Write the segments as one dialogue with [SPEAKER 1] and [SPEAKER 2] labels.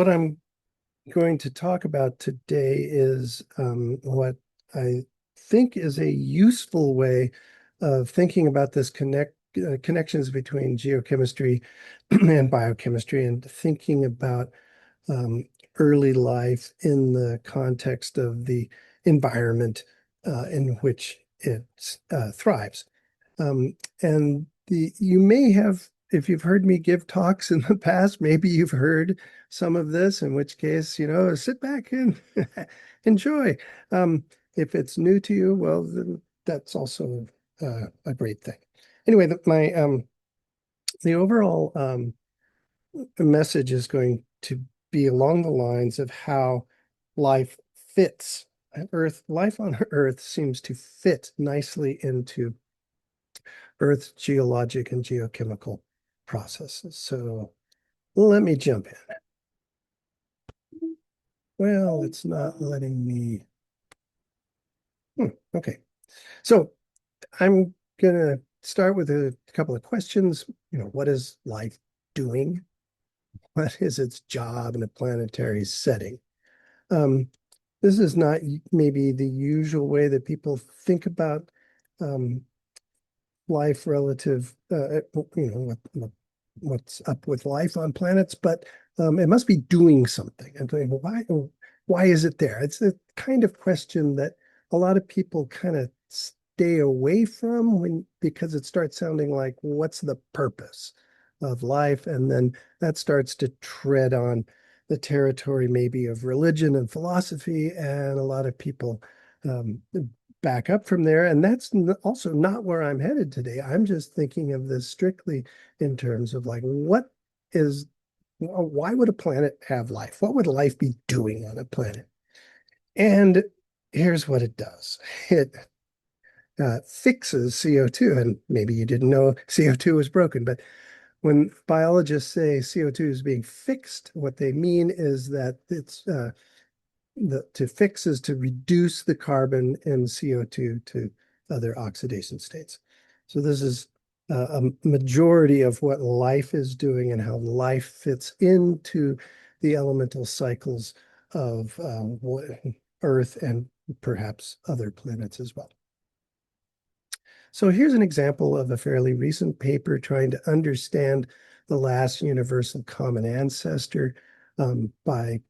[SPEAKER 1] What I'm going to talk about today is what I think is a useful way of thinking about this connections between geochemistry and biochemistry, and thinking about um, early life in the context of the environment in which it thrives. And you may have, if you've heard me give talks in the past, maybe you've heard some of this, in which case, sit back and enjoy. If it's new to you, well, then that's also a great thing. Anyway, the overall message is going to be along the lines of how life fits. Life on Earth seems to fit nicely into Earth's geologic and geochemical processes. So let me jump in. Well, it's not letting me. Okay. So I'm going to start with a couple of questions. What is life doing? What is its job in a planetary setting? Um, this is not maybe the usual way that people think about um, life relative, what's up with life on planets, but it must be doing something. And why is it there? It's the kind of question that a lot of people kind of stay away from because it starts sounding like, what's the purpose of life? And then that starts to tread on the territory maybe of religion and philosophy, and a lot of people um, back up from there. And that's also not where I'm headed today. I'm just thinking of this strictly in terms of like, why would a planet have life? What would life be doing on a planet? And here's what it does. It fixes CO2. And maybe you didn't know CO2 was broken, but when biologists say CO2 is being fixed, what they mean is that to fix is to reduce the carbon in CO2 to other oxidation states. So this is a majority of what life is doing and how life fits into the elemental cycles of Earth and perhaps other planets as well. So here's an example of a fairly recent paper trying to understand the last universal common ancestor by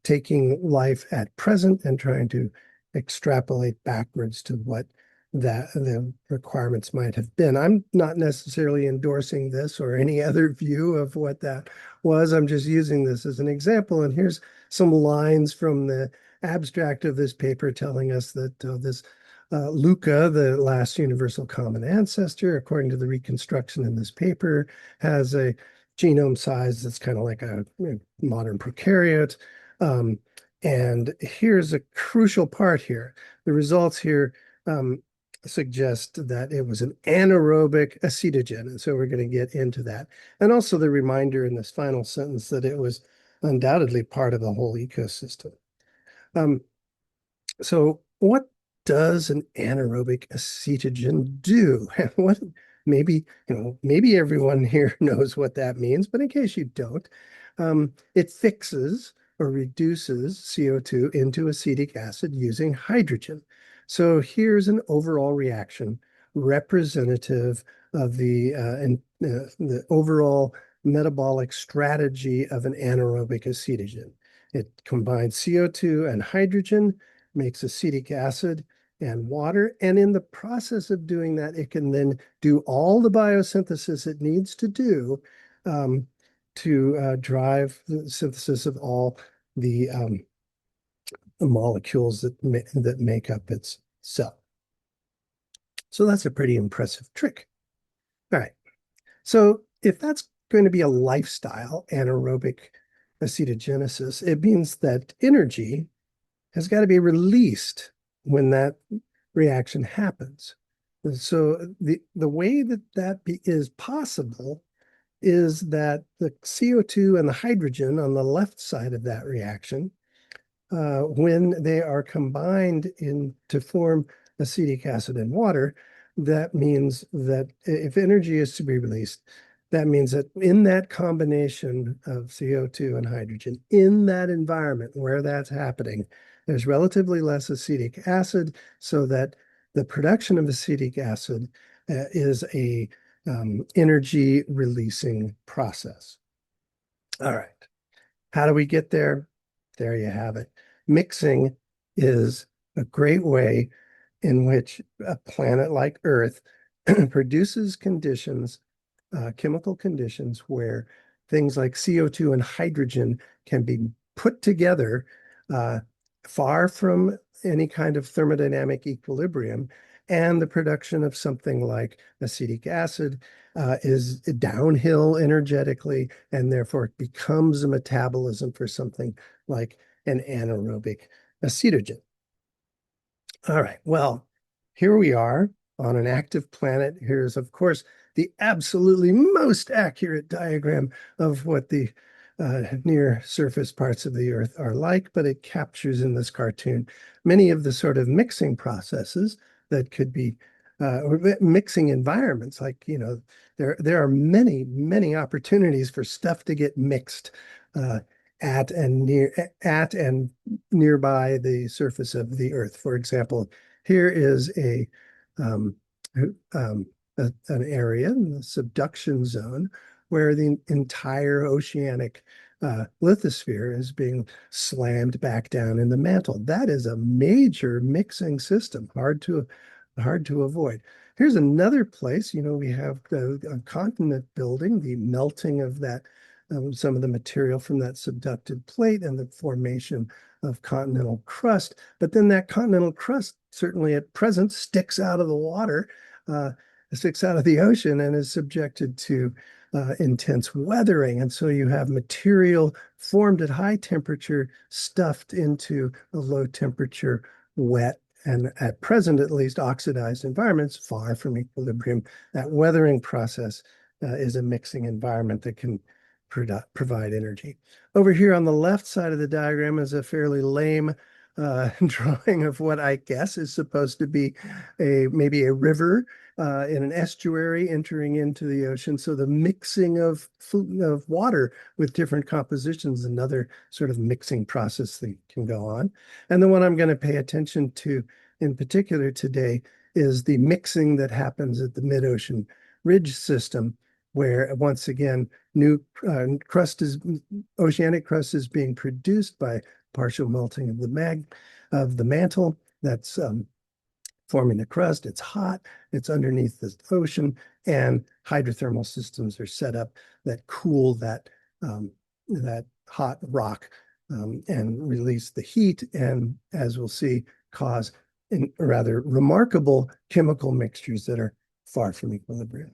[SPEAKER 1] taking life at present and trying to extrapolate backwards to what the requirements might have been. I'm not necessarily endorsing this or any other view of what that was. I'm just using this as an example. And here's some lines from the abstract of this paper telling us that this Luca, the last universal common ancestor, according to the reconstruction in this paper, has a genome size that's kind of like a modern prokaryote. Um, and here's a crucial part here. The results here suggest that it was an anaerobic acetogen. And so we're going to get into that. And also the reminder in this final sentence that it was undoubtedly part of the whole ecosystem. So what does an anaerobic acetogen do? What maybe everyone here knows what that means, but in case you don't, it fixes or reduces CO2 into acetic acid using hydrogen. So here's an overall reaction representative of the overall metabolic strategy of an anaerobic acetogen. It combines CO2 and hydrogen, makes acetic acid and water. And in the process of doing that, it can then do all the biosynthesis it needs to do to drive the synthesis of all the molecules that make up its cell. So that's a pretty impressive trick. All right. So if that's going to be a lifestyle, anaerobic acetogenesis, it means that energy has got to be released when that reaction happens. And so the way that is possible is that the CO2 and the hydrogen on the left side of that reaction, when they are combined to form acetic acid and water, that means that if energy is to be released, That means that in that combination of CO2 and hydrogen, in that environment where that's happening, there's relatively less acetic acid, so that the production of acetic acid is a energy releasing process. All right. How do we get there? There you have it. Mixing is a great way in which a planet like Earth produces conditions, chemical conditions, where things like CO2 and hydrogen can be put together uh, far from any kind of thermodynamic equilibrium. And the production of something like acetic acid is downhill energetically, and therefore it becomes a metabolism for something like an anaerobic acetogen. All right, well, here we are on an active planet. Here's, of course, the absolutely most accurate diagram of what the near surface parts of the Earth are like, but it captures in this cartoon many of the sort of mixing processes that could be or mixing environments. Like, there are many opportunities for stuff to get mixed uh, at and nearby the surface of the Earth. For example, here is um, um, an area in the subduction zone where the entire oceanic lithosphere is being slammed back down in the mantle. That is a major mixing system, hard to avoid. Here's another place, we have a continent building, the melting of that some of the material from that subducted plate and the formation of continental crust. But then that continental crust, certainly at present, sticks out of the water, uh, sticks out of the ocean, and is subjected to intense weathering. And so you have material formed at high temperature stuffed into a low temperature, wet, and at present at least oxidized environments far from equilibrium. That weathering process is a mixing environment that can provide energy. Over here on the left side of the diagram is a fairly lame drawing of what I guess is supposed to be maybe a river in an estuary entering into the ocean. So the mixing of water with different compositions, another sort of mixing process that can go on. And the one I'm going to pay attention to in particular today is the mixing that happens at the mid-ocean ridge system, where once again new oceanic crust is being produced by partial melting of the mantle. That's forming the crust. It's hot. It's underneath the ocean, and hydrothermal systems are set up that cool that hot rock and release the heat, and as we'll see, cause rather remarkable chemical mixtures that are far from equilibrium.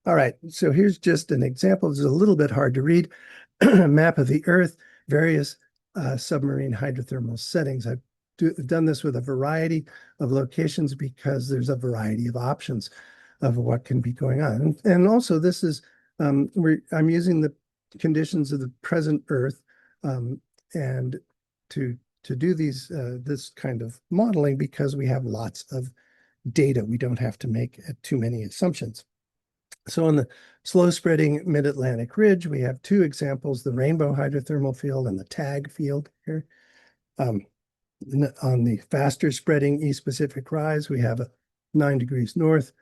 [SPEAKER 1] All right, so here's just an example. This is a little bit hard to read. Map of the Earth, various submarine hydrothermal settings. I've done this with a variety of locations because there's a variety of options of what can be going on. And also this is, I'm using the conditions of the present Earth and to do this kind of modeling because we have lots of data. We don't have to make too many assumptions. So on the slow spreading mid-Atlantic ridge, we have two examples, the rainbow hydrothermal field and the tag field here. On the faster spreading East Pacific rise, we have a 9 degrees north,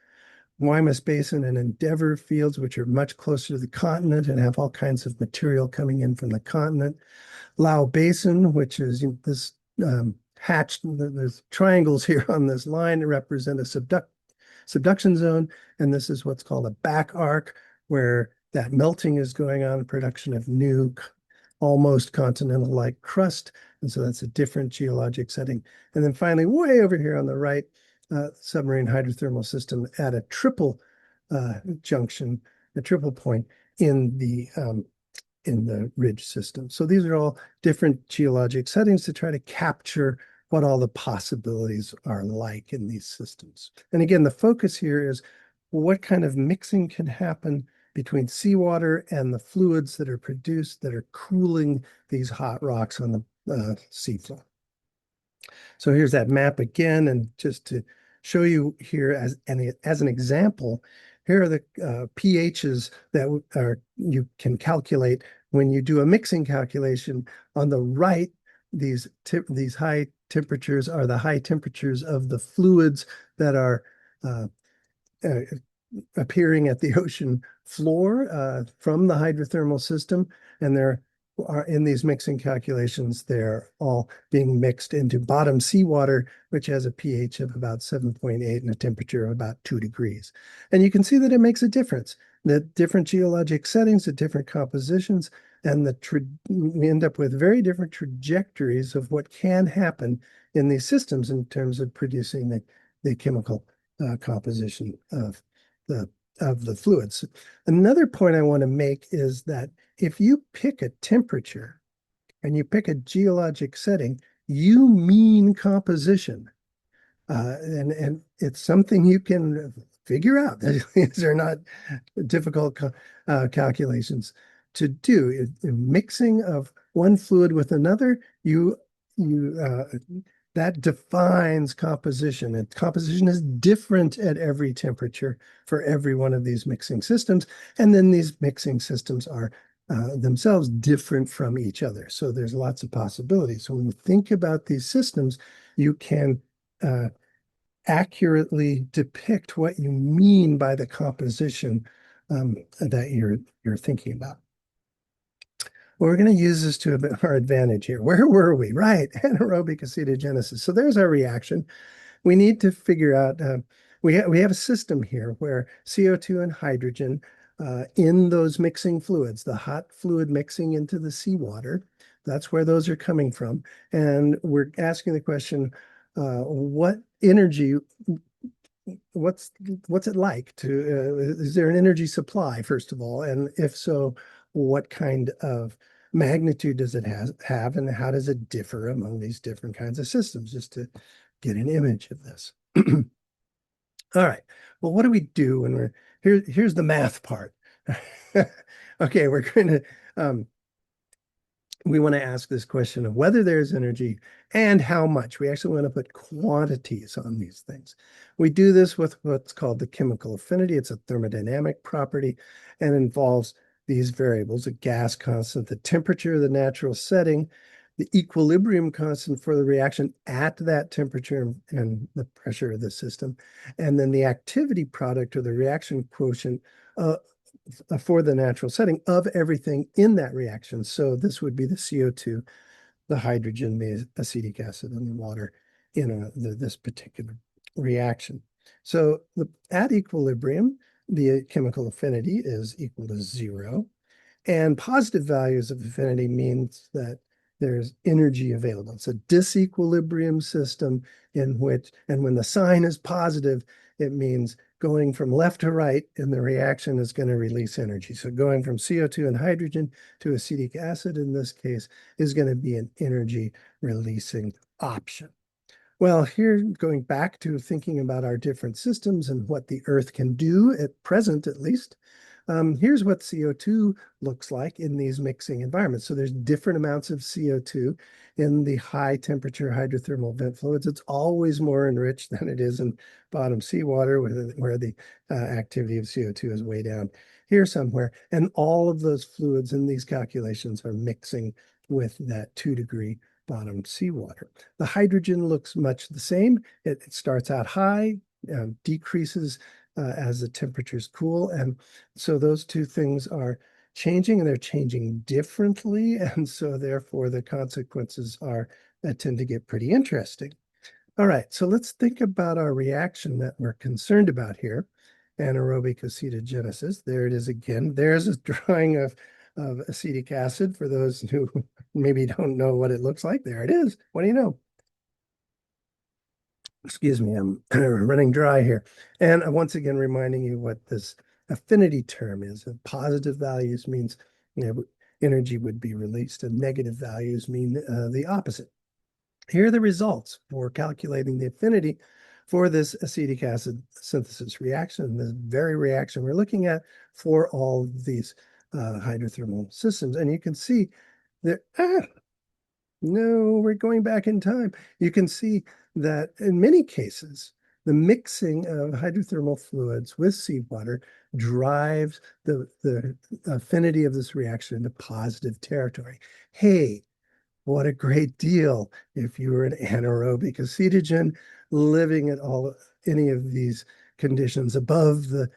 [SPEAKER 1] Guaymas Basin and Endeavor fields, which are much closer to the continent and have all kinds of material coming in from the continent. Lau Basin, which is this hatched, there's triangles here on this line that represent a subduction zone, and this is what's called a back arc, where that melting is going on, production of new, almost continental-like crust, and so that's a different geologic setting. And then finally, way over here on the right, submarine hydrothermal system at a triple junction, a triple point in the ridge system. So these are all different geologic settings to try to capture what all the possibilities are like in these systems. And again, the focus here is what kind of mixing can happen between seawater and the fluids that are produced that are cooling these hot rocks on the seafloor. So here's that map again, and just to show you here as an example, here are the pHs that are you can calculate when you do a mixing calculation. On the right, these high temperatures are the high temperatures of the fluids that are uh, uh, appearing at the ocean floor from the hydrothermal system, and they're are in these mixing calculations, they're all being mixed into bottom seawater, which has a pH of about 7.8 and a temperature of about 2 degrees. And you can see that it makes a difference. The different geologic settings, the different compositions, and we end up with very different trajectories of what can happen in these systems in terms of producing the chemical composition the of the fluids. Another point I want to make is that if you pick a temperature and you pick a geologic setting, you mean composition. And it's something you can figure out. These are not difficult calculations to do. Mixing of one fluid with another, you that defines composition. And composition is different at every temperature for every one of these mixing systems. And then these mixing systems are themselves different from each other. So there's lots of possibilities. So when you think about these systems, you can accurately depict what you mean by the composition that you're thinking about. Well, we're going to use this to our advantage here. Where were we? Right, anaerobic acetogenesis. So there's our reaction. We need to figure out, we have a system here where CO2 and hydrogen in those mixing fluids, the hot fluid mixing into the seawater, that's where those are coming from. And we're asking the question, what energy, what's it like to, is there an energy supply, first of all? And if so, what kind of magnitude does it have, and how does it differ among these different kinds of systems, just to get an image of this. All right. Well, what do we do when here's the math part. Okay, we're going to we want to ask this question of whether there's energy and how much. We actually want to put quantities on these things. We do this with what's called the chemical affinity. It's a thermodynamic property and involves these variables: a gas constant, the temperature, the natural setting, the equilibrium constant for the reaction at that temperature and the pressure of the system, and then the activity product or the reaction quotient for the natural setting of everything in that reaction. So this would be the CO2, the hydrogen, the acetic acid, and the water in this particular reaction. So at equilibrium, the chemical affinity is equal to 0. And positive values of affinity means that there's energy available. It's a disequilibrium system in which, and when the sign is positive, it means going from left to right in the reaction is going to release energy. So going from CO2 and hydrogen to acetic acid in this case is going to be an energy releasing option. Well, here, going back to thinking about our different systems and what the Earth can do at present, at least, here's what CO2 looks like in these mixing environments. So there's different amounts of CO2 in the high temperature hydrothermal vent fluids. It's always more enriched than it is in bottom seawater, where the activity of CO2 is way down here somewhere. And all of those fluids in these calculations are mixing with that 2-degree bottom seawater. The hydrogen looks much the same. It starts out high, decreases as the temperatures cool. And so those two things are changing, and they're changing differently. And so therefore the consequences are that tend to get pretty interesting. All right, so let's think about our reaction that we're concerned about here, anaerobic acetogenesis. There it is again. There's a drawing of acetic acid for those who maybe don't know what it looks like. There it is. What do you know? Excuse me, I'm running dry here. And once again, reminding you what this affinity term is. Positive values means energy would be released, and negative values mean the opposite. Here are the results for calculating the affinity for this acetic acid synthesis reaction, this very reaction we're looking at for all of these hydrothermal systems. And you can see that, no, we're going back in time. You can see that in many cases, the mixing of hydrothermal fluids with seawater drives the affinity of this reaction into positive territory. Hey, what a great deal if you were an anaerobic acetogen living at any of these conditions above the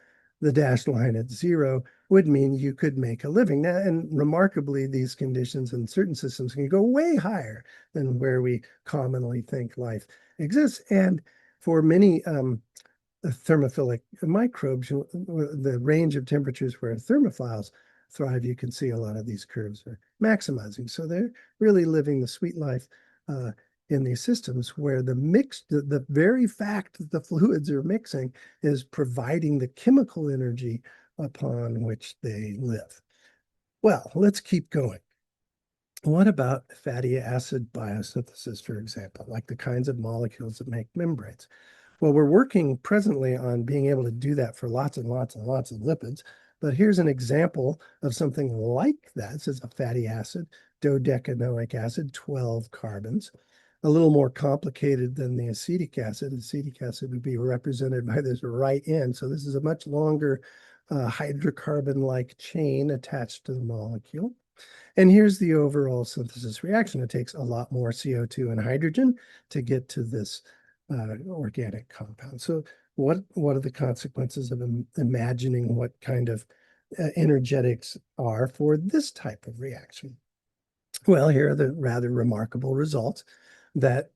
[SPEAKER 1] dashed line at zero would mean you could make a living. Now, and remarkably, these conditions in certain systems can go way higher than where we commonly think life exists. And for many thermophilic microbes, the range of temperatures where thermophiles thrive, you can see a lot of these curves are maximizing. So they're really living the sweet life in these systems where the very fact that the fluids are mixing is providing the chemical energy upon which they live. Well, let's keep going. What about fatty acid biosynthesis, for example, like the kinds of molecules that make membranes? Well, we're working presently on being able to do that for lots and lots and lots of lipids. But here's an example of something like that. This is a fatty acid, dodecanoic acid, 12 carbons. A little more complicated than the acetic acid. Acetic acid would be represented by this right end. So this is a much longer hydrocarbon-like chain attached to the molecule. And here's the overall synthesis reaction. It takes a lot more CO2 and hydrogen to get to this organic compound. So what are the consequences of imagining what kind of energetics are for this type of reaction? Well, here are the rather remarkable results that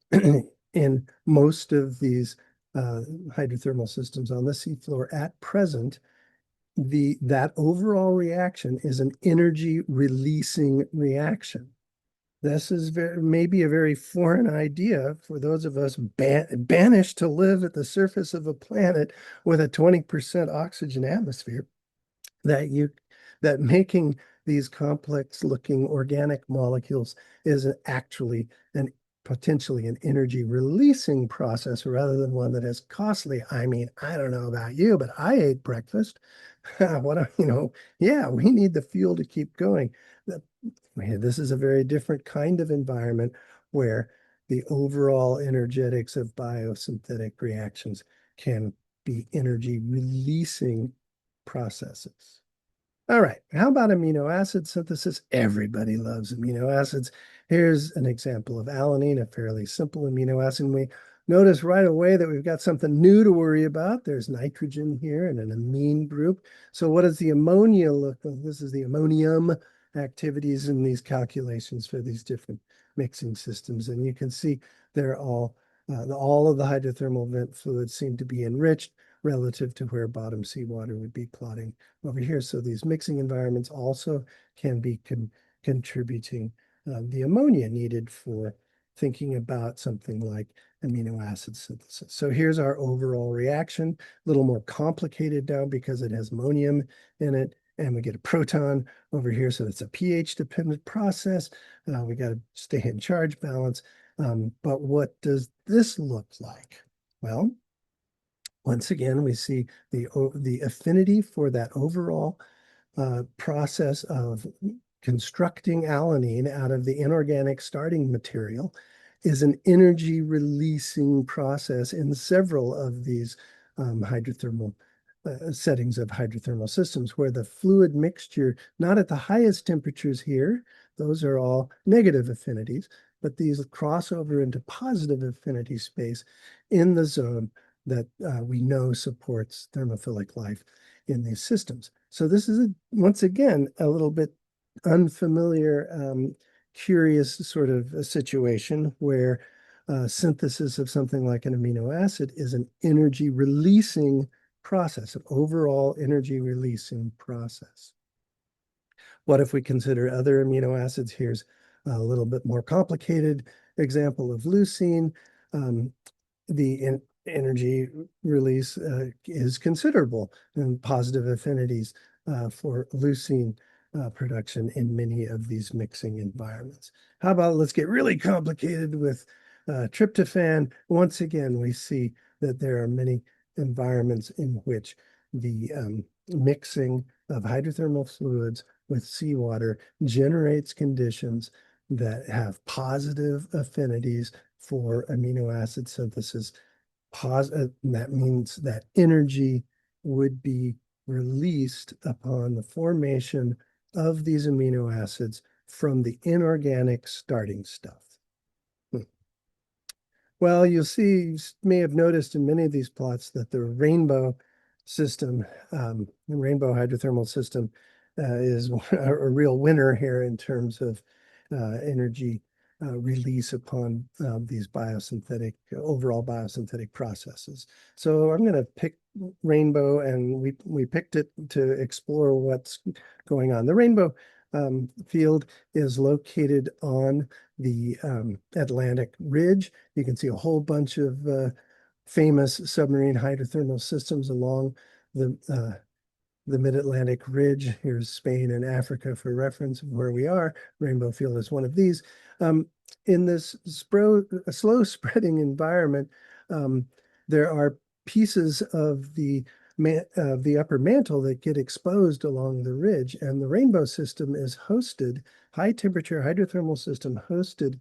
[SPEAKER 1] in most of these hydrothermal systems on the seafloor at present, that overall reaction is an energy releasing reaction. This is maybe a very foreign idea for those of us banished to live at the surface of a planet with a 20% oxygen atmosphere, that making these complex looking organic molecules is actually an potentially an energy releasing process rather than one that is costly. I mean, I don't know about you, but I ate breakfast. Yeah, we need the fuel to keep going. This is a very different kind of environment where the overall energetics of biosynthetic reactions can be energy releasing processes. All right, how about amino acid synthesis? Everybody loves amino acids. Here's an example of alanine, a fairly simple amino acid. We notice right away that we've got something new to worry about. There's nitrogen here and an amine group. So what does the ammonia look like? This is the ammonium activities in these calculations for these different mixing systems. And you can see they're all of the hydrothermal vent fluids seem to be enriched relative to where bottom seawater would be plotting over here. So these mixing environments also can be contributing the ammonia needed for thinking about something like amino acid synthesis. So here's our overall reaction, a little more complicated now because it has ammonium in it, and we get a proton over here. So it's a pH dependent process. We got to stay in charge balance. But what does this look like? Well, once again, we see the affinity for that overall process of constructing alanine out of the inorganic starting material is an energy releasing process in several of these hydrothermal settings of hydrothermal systems where the fluid mixture, not at the highest temperatures here, those are all negative affinities, but these cross over into positive affinity space in the zone that we know supports thermophilic life in these systems. So this is, once again, a little bit unfamiliar, curious sort of a situation where synthesis of something like an amino acid is an energy releasing process, an overall energy releasing process. What if we consider other amino acids? Here's a little bit more complicated example of leucine. The energy release is considerable and positive affinities for leucine production in many of these mixing environments. How about let's get really complicated with tryptophan. Once again, we see that there are many environments in which the mixing of hydrothermal fluids with seawater generates conditions that have positive affinities for amino acid synthesis that means that energy would be released upon the formation of these amino acids from the inorganic starting stuff. Well, you'll see, you may have noticed in many of these plots that the rainbow system, the rainbow hydrothermal system, is a real winner here in terms of energy release upon these overall biosynthetic processes. So I'm going to pick rainbow, and we picked it to explore what's going on. The rainbow field is located on the Atlantic Ridge. You can see a whole bunch of famous submarine hydrothermal systems along the Mid-Atlantic Ridge. Here's Spain and Africa for reference of where we are. Rainbow Field is one of these. In this slow spreading environment, there are pieces of the upper mantle that get exposed along the ridge, and the rainbow system is hosted, high temperature hydrothermal system hosted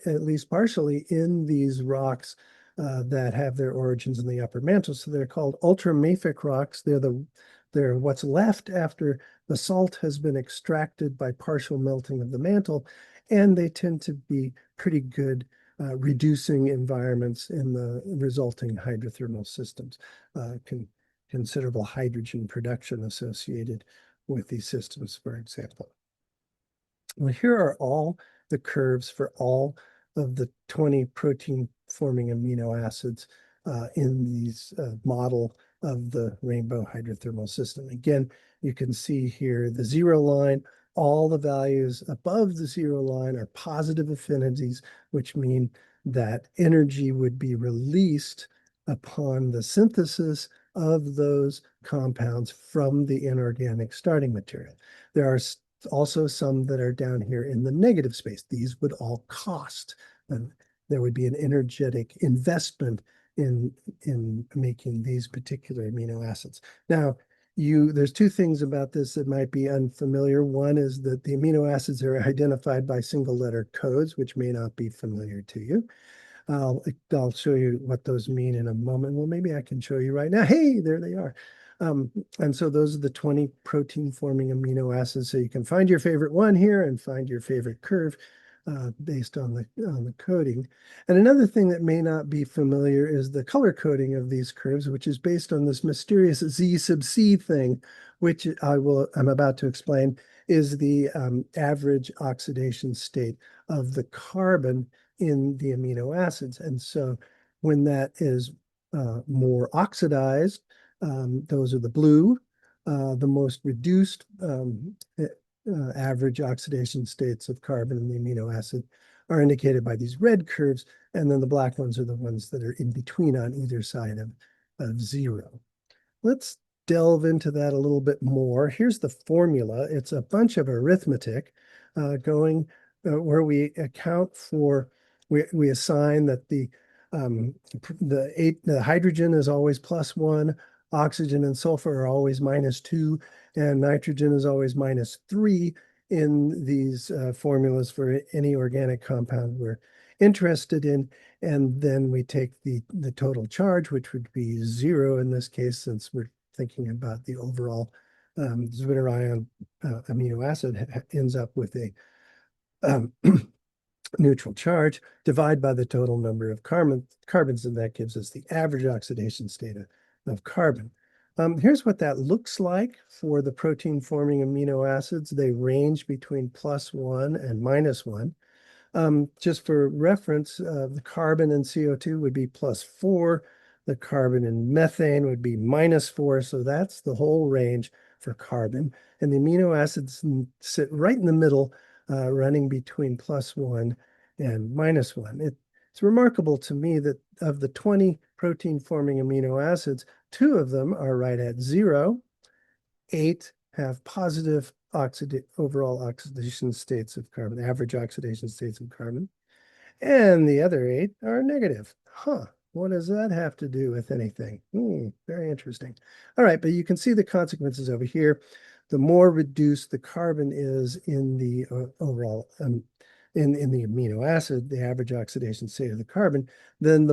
[SPEAKER 1] at least partially in these rocks that have their origins in the upper mantle. So they're called ultramafic rocks. They're what's left after the salt has been extracted by partial melting of the mantle, and they tend to be pretty good reducing environments in the resulting hydrothermal systems. Considerable hydrogen production associated with these systems, for example. Well, here are all the curves for all of the 20 protein-forming amino acids in these model of the rainbow hydrothermal system. Again, you can see here the zero line, all the values above the zero line are positive affinities, which mean that energy would be released upon the synthesis of those compounds from the inorganic starting material. There are also some that are down here in the negative space. These would all cost, and there would be an energetic investment in making these particular amino acids. Now, there's two things about this that might be unfamiliar. One is that the amino acids are identified by single letter codes, which may not be familiar to you. I'll show you what those mean in a moment. Well, maybe I can show you right now. Hey, there they are. And so those are the 20 protein-forming amino acids. So you can find your favorite one here and find your favorite curve based on the coding. And another thing that may not be familiar is the color coding of these curves, which is based on this mysterious Z sub C thing, which I'm about to explain, is the average oxidation state of the carbon in the amino acids. And so when that is more oxidized, those are the blue, the most reduced average oxidation states of carbon in the amino acid are indicated by these red curves, and then the black ones are the ones that are in between on either side of zero. Let's delve into that a little bit more. Here's the formula. It's a bunch of arithmetic going where we account for, we assign that the hydrogen is always +1, oxygen and sulfur are always -2, and nitrogen is always -3 in these formulas for any organic compound we're interested in. And then we take the total charge, which would be 0 in this case, since we're thinking about the overall zwitterion amino acid ends up with a neutral charge, divide by the total number of carbons, and that gives us the average oxidation state of carbon. Here's what that looks like for the protein-forming amino acids. They range between +1 and -1. Just for reference, the carbon in CO2 would be +4. The carbon in methane would be -4. So that's the whole range for carbon. And the amino acids sit right in the middle, running between +1 and -1. It's remarkable to me that of the 20 protein-forming amino acids, 2 of them are right at 0. 8 have positive overall oxidation states of carbon, average oxidation states of carbon, and the other 8 are negative. What does that have to do with anything? Very interesting. All right, but you can see the consequences over here. The more reduced the carbon is in the overall in the amino acid, the average oxidation state of the carbon, then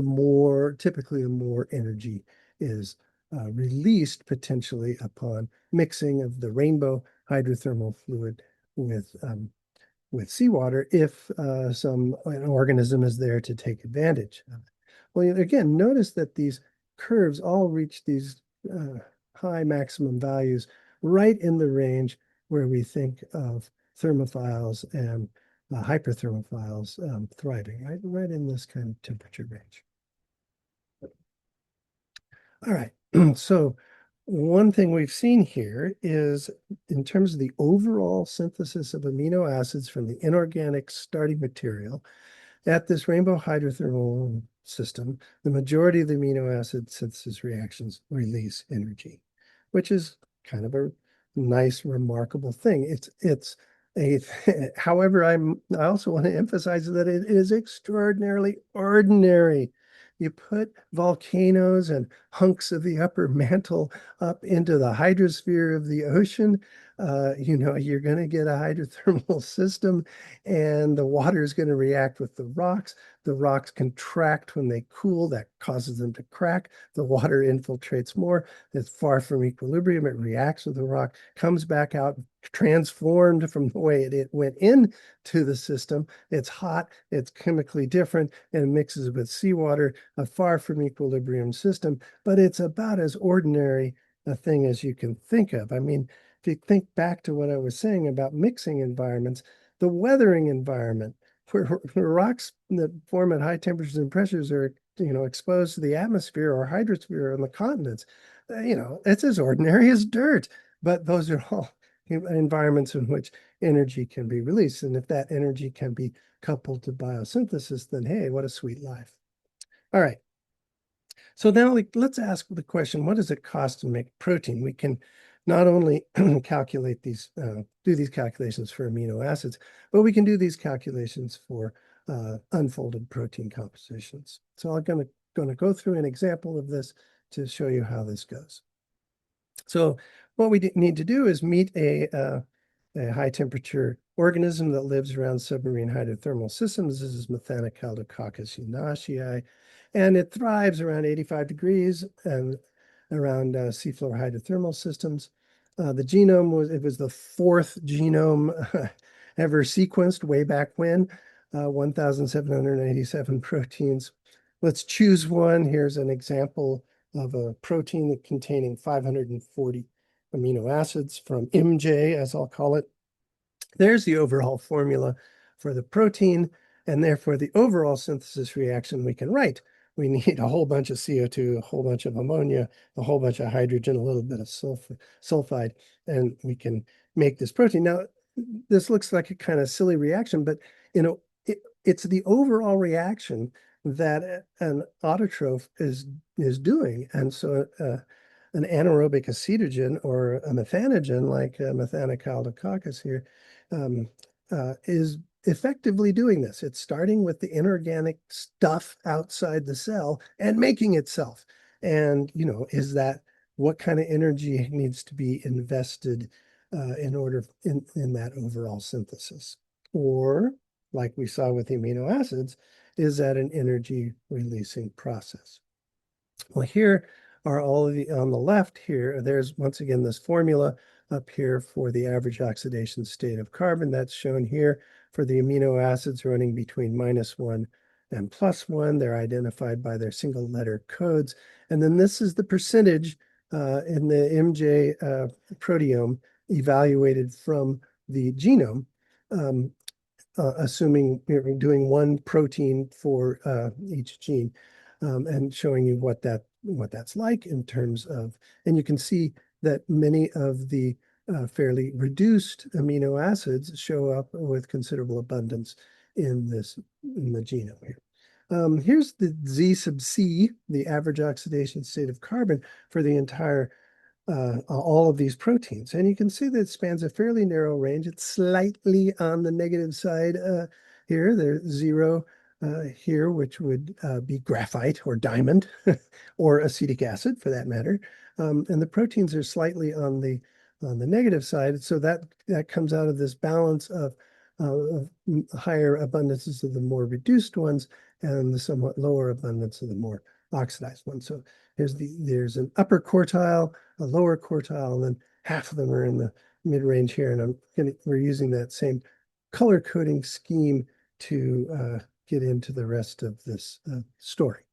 [SPEAKER 1] typically the more energy is released potentially upon mixing of the rainbow hydrothermal fluid with seawater if an organism is there to take advantage of it. Well, again, notice that these curves all reach these high maximum values right in the range where we think of thermophiles and hyperthermophiles thriving, right in this kind of temperature range. All right. So one thing we've seen here is in terms of the overall synthesis of amino acids from the inorganic starting material at this rainbow hydrothermal system, the majority of the amino acid synthesis reactions release energy, which is kind of a nice, remarkable thing. It's a, however, I also want to emphasize that it is extraordinarily ordinary. You put volcanoes and hunks of the upper mantle up into the hydrosphere of the ocean, you're going to get a hydrothermal system, and the water is going to react with the rocks. The rocks contract when they cool. That causes them to crack. The water infiltrates more. It's far from equilibrium. It reacts with the rock, comes back out, transformed from the way it went into the system. It's hot, it's chemically different, and mixes with seawater, a far from equilibrium system, but it's about as ordinary a thing as you can think of. I mean, if you think back to what I was saying about mixing environments, the weathering environment, where rocks that form at high temperatures and pressures are, exposed to the atmosphere or hydrosphere on the continents, it's as ordinary as dirt. But those are all environments in which energy can be released. And if that energy can be coupled to biosynthesis, then hey, what a sweet life. All right. So now let's ask the question, what does it cost to make protein? We can not only calculate do these calculations for amino acids, but we can do these calculations for unfolded protein compositions. So I'm going to go through an example of this to show you how this goes. So what we need to do is meet a high temperature organism that lives around submarine hydrothermal systems. This is Methanocaldococcus unacii, and it thrives around 85 degrees and around seafloor hydrothermal systems. The genome was the fourth genome ever sequenced way back when, 1,787 proteins. Let's choose one. Here's an example of a protein containing 540 amino acids from MJ, as I'll call it. There's the overall formula for the protein, and therefore the overall synthesis reaction we can write. We need a whole bunch of CO2, a whole bunch of ammonia, a whole bunch of hydrogen, a little bit of sulfide, and we can make this protein. Now, this looks like a kind of silly reaction, but it's the overall reaction that an autotroph is doing. And so an anaerobic acetogen or a methanogen like Methanocaldococcus here is effectively doing this. It's starting with the inorganic stuff outside the cell and making itself. And, what kind of energy needs to be invested in that overall synthesis? Or, like we saw with the amino acids, is that an energy releasing process? Well, here are all of on the left here, there's once again this formula up here for the average oxidation state of carbon. That's shown here for the amino acids running between -1 and +1. They're identified by their single letter codes. And then this is the percentage in the MJ proteome evaluated from the genome, assuming you're doing one protein for each gene, and showing you what that's like in terms of, and you can see that many of the fairly reduced amino acids show up with considerable abundance in the genome here. Here's the Z sub C, the average oxidation state of carbon for the entire all of these proteins. And you can see that it spans a fairly narrow range. It's slightly on the negative side here. There's 0 here, which would be graphite or diamond or acetic acid for that matter. And the proteins are slightly on the negative side. So that comes out of this balance of higher abundances of the more reduced ones and the somewhat lower abundance of the more oxidized ones. So there's an upper quartile, a lower quartile, and then half of them are in the mid-range here. And we're using that same color coding scheme to get into the rest of this story.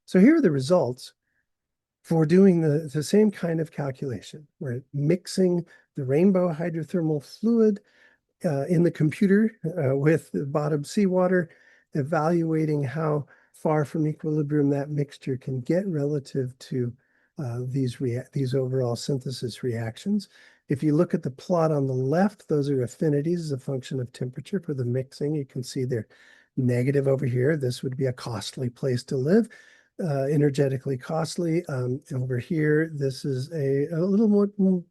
[SPEAKER 1] So here are the results for doing the same kind of calculation. We're mixing the rainbow hydrothermal fluid in the computer with the bottom seawater, evaluating how far from equilibrium that mixture can get relative to these overall synthesis reactions. If you look at the plot on the left, those are affinities as a function of temperature for the mixing. You can see they're negative over here. This would be a costly place to live, energetically costly. Over here, this is a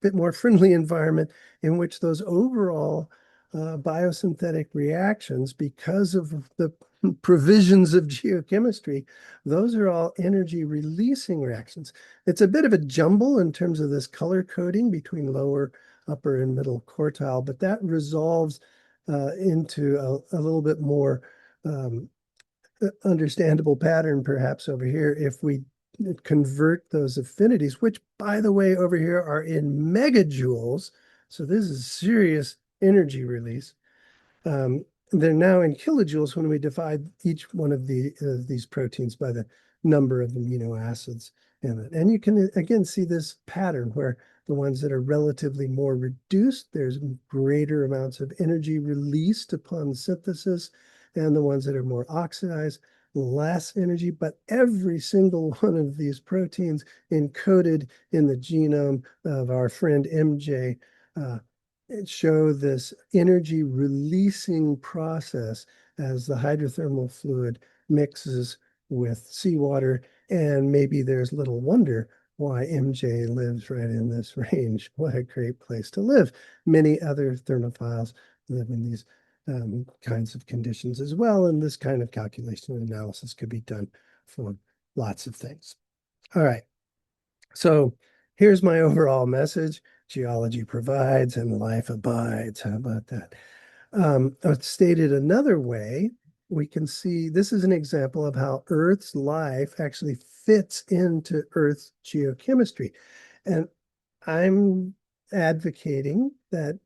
[SPEAKER 1] bit more friendly environment in which those overall biosynthetic reactions, because of the provisions of geochemistry, those are all energy releasing reactions. It's a bit of a jumble in terms of this color coding between lower, upper, and middle quartile, but that resolves into a little bit more understandable pattern perhaps over here if we convert those affinities, which by the way over here are in megajoules. So this is serious energy release. They're now in kilojoules when we divide each one of these proteins by the number of amino acids in it. And you can again see this pattern where the ones that are relatively more reduced, there's greater amounts of energy released upon synthesis, and the ones that are more oxidized, less energy. But every single one of these proteins encoded in the genome of our friend MJ show this energy releasing process as the hydrothermal fluid mixes with seawater. And maybe there's little wonder why MJ lives right in this range. What a great place to live. Many other thermophiles live in these kinds of conditions as well. And this kind of calculation and analysis could be done for lots of things. All right. So here's my overall message. Geology provides and life abides. How about that? Stated another way, we can see this is an example of how Earth's life actually fits into Earth's geochemistry. And I'm advocating that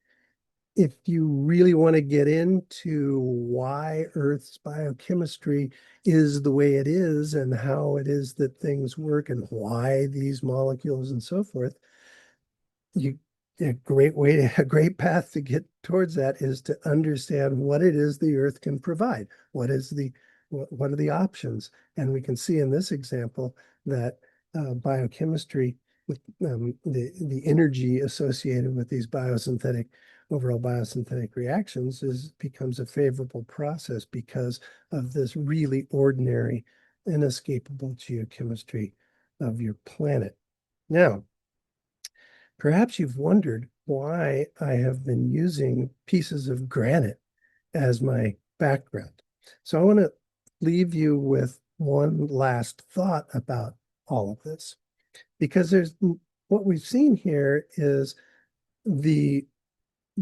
[SPEAKER 1] if you really want to get into why Earth's biochemistry is the way it is and how it is that things work and why these molecules and so forth, a great path to get towards that is to understand what it is the Earth can provide. What are the options? And we can see in this example that biochemistry, with the energy associated with these overall biosynthetic reactions becomes a favorable process because of this really ordinary, inescapable geochemistry of your planet. Now, perhaps you've wondered why I have been using pieces of granite as my background. So I want to leave you with one last thought about all of this, because what we've seen here is the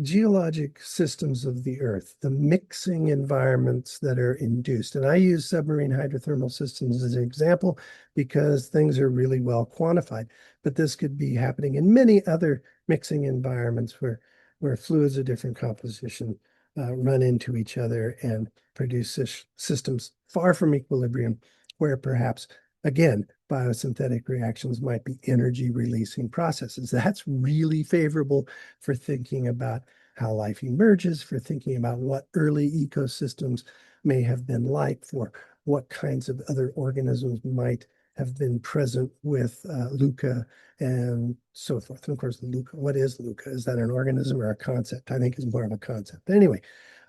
[SPEAKER 1] geologic systems of the Earth, the mixing environments that are induced. And I use submarine hydrothermal systems as an example because things are really well quantified. But this could be happening in many other mixing environments where fluids of different composition run into each other and produce systems far from equilibrium, where perhaps, again, biosynthetic reactions might be energy releasing processes. That's really favorable for thinking about how life emerges, for thinking about what early ecosystems may have been like, for what kinds of other organisms might have been present with LUCA and so forth. And of course, LUCA, what is LUCA? Is that an organism or a concept? I think it's more of a concept. But anyway,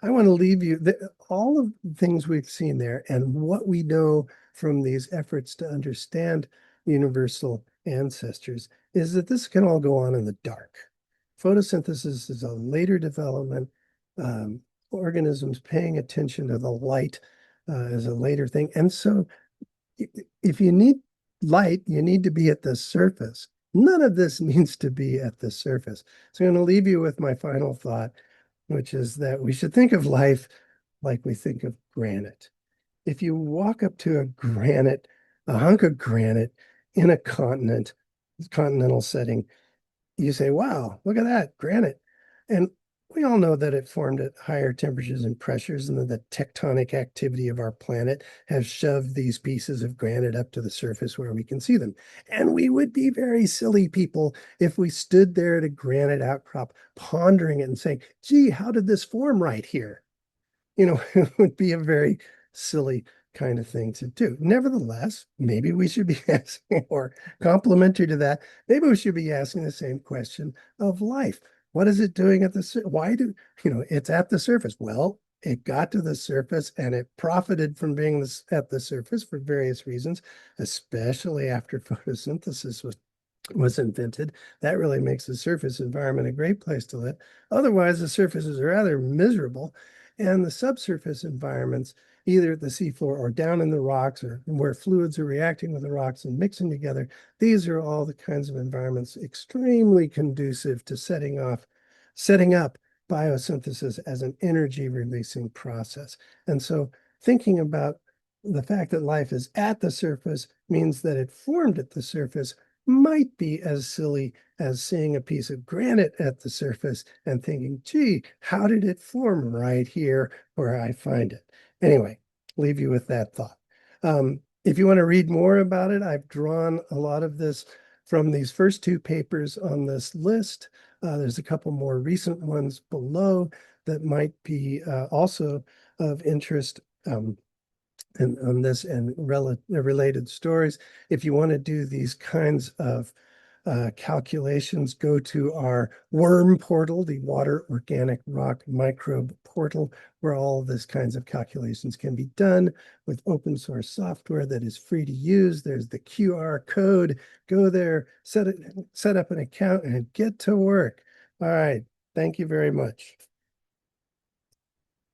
[SPEAKER 1] I want to leave you all of the things we've seen there and what we know from these efforts to understand universal ancestors is that this can all go on in the dark. Photosynthesis is a later development. Organisms paying attention to the light is a later thing. And so if you need light, you need to be at the surface. None of this needs to be at the surface. So I'm going to leave you with my final thought. which is that we should think of life like we think of granite. If you walk up to a hunk of granite in a continental setting, you say, wow, look at that, granite. And we all know that it formed at higher temperatures and pressures, and that the tectonic activity of our planet has shoved these pieces of granite up to the surface where we can see them. And we would be very silly people if we stood there at a granite outcrop, pondering it and saying, gee, how did this form right here? It would be a very silly kind of thing to do. Nevertheless, maybe we should be asking, or complementary to that, maybe we should be asking the same question of life. What is it doing at the, why do, it's at the surface? Well, it got to the surface and it profited from being at the surface for various reasons, especially after photosynthesis was invented. That really makes the surface environment a great place to live. Otherwise, the surfaces are rather miserable. And the subsurface environments, either at the seafloor or down in the rocks, or where fluids are reacting with the rocks and mixing together, these are all the kinds of environments extremely conducive to setting up biosynthesis as an energy releasing process. And so thinking about the fact that life is at the surface means that it formed at the surface might be as silly as seeing a piece of granite at the surface and thinking, gee, how did it form right here where I find it? Anyway, leave you with that thought. If you want to read more about it, I've drawn a lot of this from these first two papers on this list. There's a couple more recent ones below that might be also of interest. And on this and related stories. If you want to do these kinds of calculations, go to our WORM portal, the Water Organic Rock Microbe portal, where all this kinds of calculations can be done with open source software that is free to use. There's the QR code. Go there, set up an account, and get to work. All right. Thank you very much.